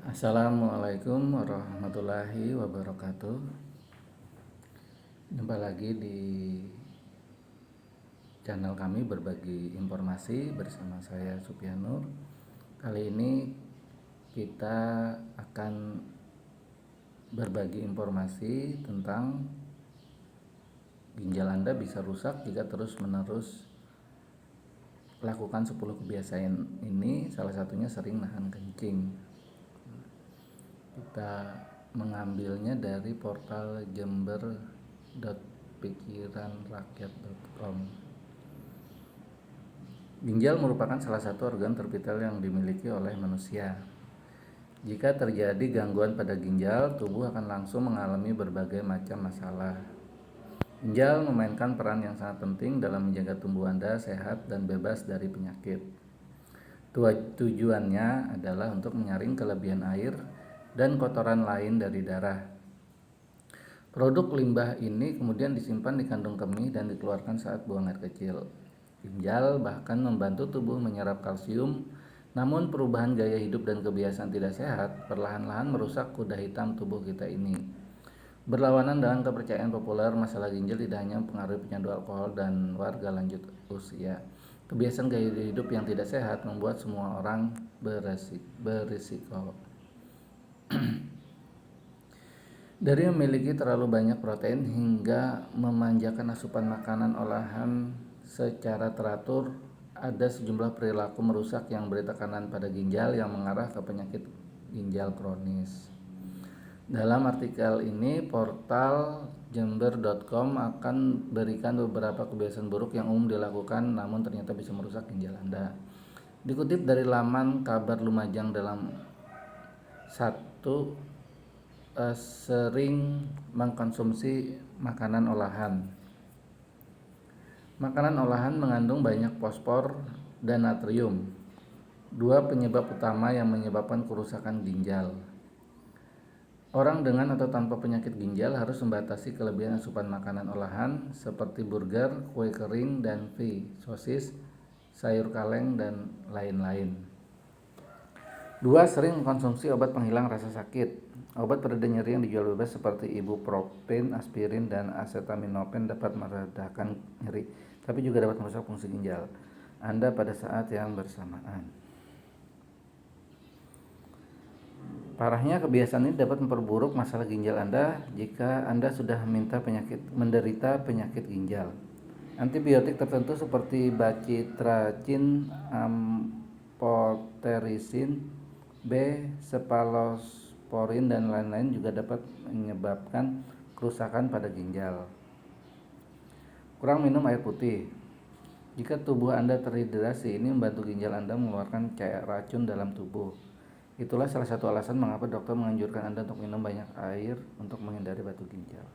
Assalamualaikum warahmatullahi wabarakatuh. Jumpa lagi di channel kami berbagi informasi bersama saya Supianur. Kali ini kita akan berbagi informasi tentang ginjal Anda bisa rusak jika terus-menerus lakukan 10 kebiasaan ini, salah satunya sering nahan kencing. Kita mengambilnya dari portal jember.pikiranrakyat.com. Ginjal merupakan salah satu organ tervital yang dimiliki oleh manusia. Jika terjadi gangguan pada ginjal, tubuh akan langsung mengalami berbagai macam masalah. Ginjal memainkan peran yang sangat penting dalam menjaga tubuh Anda sehat dan bebas dari penyakit. Tujuannya adalah untuk menyaring kelebihan air dan kotoran lain dari darah. Produk limbah ini kemudian disimpan di kandung kemih dan dikeluarkan saat buang air kecil. Ginjal bahkan membantu tubuh menyerap kalsium, namun perubahan gaya hidup dan kebiasaan tidak sehat perlahan-lahan merusak kuda hitam tubuh kita ini. Berlawanan dengan kepercayaan populer, masalah ginjal tidak hanya mempengaruhi pecandu alkohol dan warga lanjut usia. Kebiasaan gaya hidup yang tidak sehat membuat semua orang berisiko. Dari memiliki terlalu banyak protein hingga memanjakan asupan makanan olahan secara teratur, ada sejumlah perilaku merusak yang beri tekanan pada ginjal yang mengarah ke penyakit ginjal kronis. Dalam artikel ini, portal jember.com akan berikan beberapa kebiasaan buruk yang umum dilakukan namun ternyata bisa merusak ginjal Anda. Dikutip dari laman kabar Lumajang dalam 1, sering mengkonsumsi makanan olahan. Makanan olahan mengandung banyak fosfor dan natrium, dua penyebab utama yang menyebabkan kerusakan ginjal. Orang dengan atau tanpa penyakit ginjal harus membatasi kelebihan asupan makanan olahan seperti burger, kue kering, dan sosis, sayur kaleng, dan lain-lain. 2. Sering mengkonsumsi obat penghilang rasa sakit. Obat pereda nyeri yang dijual bebas seperti ibuprofen, aspirin, dan acetaminophen dapat meredakan nyeri, tapi juga dapat merusak fungsi ginjal Anda pada saat yang bersamaan. Parahnya, kebiasaan ini dapat memperburuk masalah ginjal Anda jika Anda sudah menderita penyakit ginjal. Antibiotik tertentu seperti bacitracin, amphotericin B, cephalosporin, dan lain-lain juga dapat menyebabkan kerusakan pada ginjal. Kurang minum air putih. Jika tubuh Anda terhidrasi, ini membantu ginjal Anda mengeluarkan cairan racun dalam tubuh. Itulah salah satu alasan mengapa dokter menganjurkan Anda untuk minum banyak air untuk menghindari batu ginjal.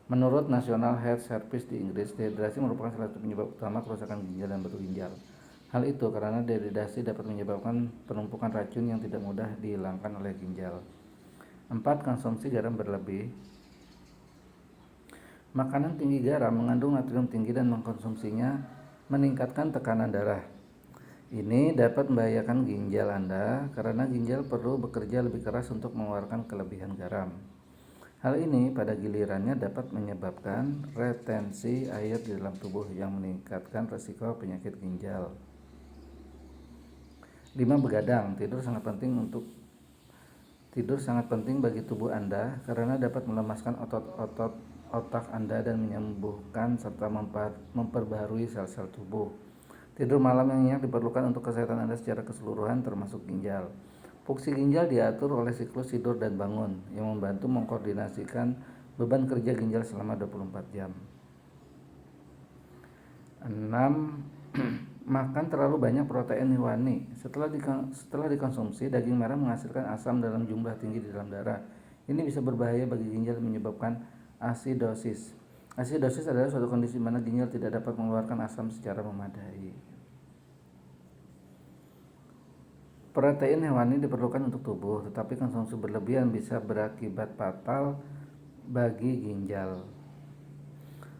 Menurut National Health Service di Inggris, dehidrasi merupakan salah satu penyebab utama kerusakan ginjal dan batu ginjal. Hal itu karena dehidrasi dapat menyebabkan penumpukan racun yang tidak mudah dihilangkan oleh ginjal. 4. Konsumsi garam berlebih. Makanan tinggi garam mengandung natrium tinggi dan mengkonsumsinya meningkatkan tekanan darah. Ini dapat membahayakan ginjal Anda karena ginjal perlu bekerja lebih keras untuk mengeluarkan kelebihan garam. Hal ini pada gilirannya dapat menyebabkan retensi air di dalam tubuh yang meningkatkan risiko penyakit ginjal. 5. Begadang. Tidur sangat penting bagi tubuh Anda karena dapat melemaskan otot-otot otak Anda dan menyembuhkan serta memperbaharui sel-sel tubuh. Tidur malam yang nyenyak diperlukan untuk kesehatan Anda secara keseluruhan termasuk ginjal. Fungsi ginjal diatur oleh siklus tidur dan bangun yang membantu mengkoordinasikan beban kerja ginjal selama 24 jam. 6. Makan terlalu banyak protein hewani. Setelah dikonsumsi, daging merah menghasilkan asam dalam jumlah tinggi di dalam darah. Ini bisa berbahaya bagi ginjal dan menyebabkan asidosis. Asidosis adalah suatu kondisi di mana ginjal tidak dapat mengeluarkan asam secara memadai. Protein hewani diperlukan untuk tubuh, tetapi konsumsi berlebihan bisa berakibat fatal bagi ginjal.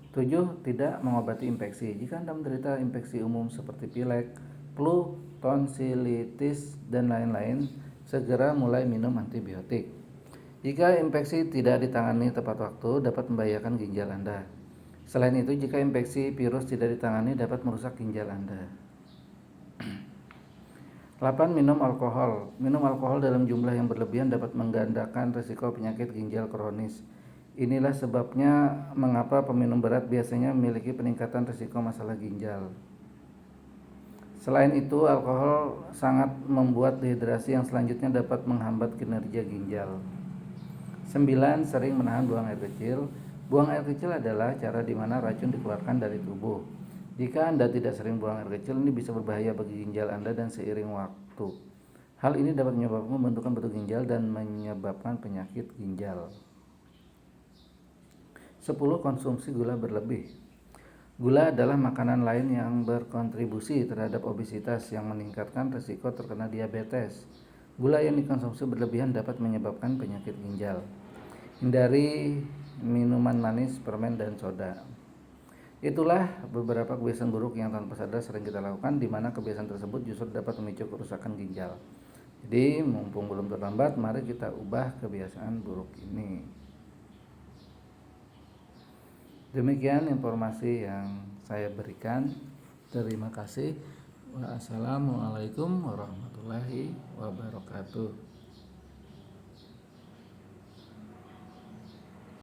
7. Tidak mengobati infeksi. Jika Anda menderita infeksi umum seperti pilek, flu, tonsilitis, dan lain-lain, segera mulai minum antibiotik. Jika infeksi tidak ditangani tepat waktu, dapat membahayakan ginjal Anda. Selain itu, jika infeksi virus tidak ditangani, dapat merusak ginjal Anda. 8. Minum alkohol. Minum alkohol dalam jumlah yang berlebihan dapat menggandakan risiko penyakit ginjal kronis. Inilah sebabnya mengapa peminum berat biasanya memiliki peningkatan risiko masalah ginjal. Selain itu, alkohol sangat membuat dehidrasi yang selanjutnya dapat menghambat kinerja ginjal. 9. Sering menahan buang air kecil. Buang air kecil adalah cara di mana racun dikeluarkan dari tubuh. Jika Anda tidak sering buang air kecil, ini bisa berbahaya bagi ginjal Anda dan seiring waktu. Hal ini dapat menyebabkan pembentukan batu ginjal dan menyebabkan penyakit ginjal. 10. Konsumsi gula berlebih. Gula adalah makanan lain yang berkontribusi terhadap obesitas yang meningkatkan risiko terkena diabetes. Gula yang dikonsumsi berlebihan dapat menyebabkan penyakit ginjal. Hindari minuman manis, permen, dan soda. Itulah beberapa kebiasaan buruk yang tanpa sadar sering kita lakukan, di mana kebiasaan tersebut justru dapat memicu kerusakan ginjal. Jadi, mumpung belum terlambat, mari kita ubah kebiasaan buruk ini. Demikian informasi yang saya berikan. Terima kasih. Wassalamualaikum warahmatullahi wabarakatuh.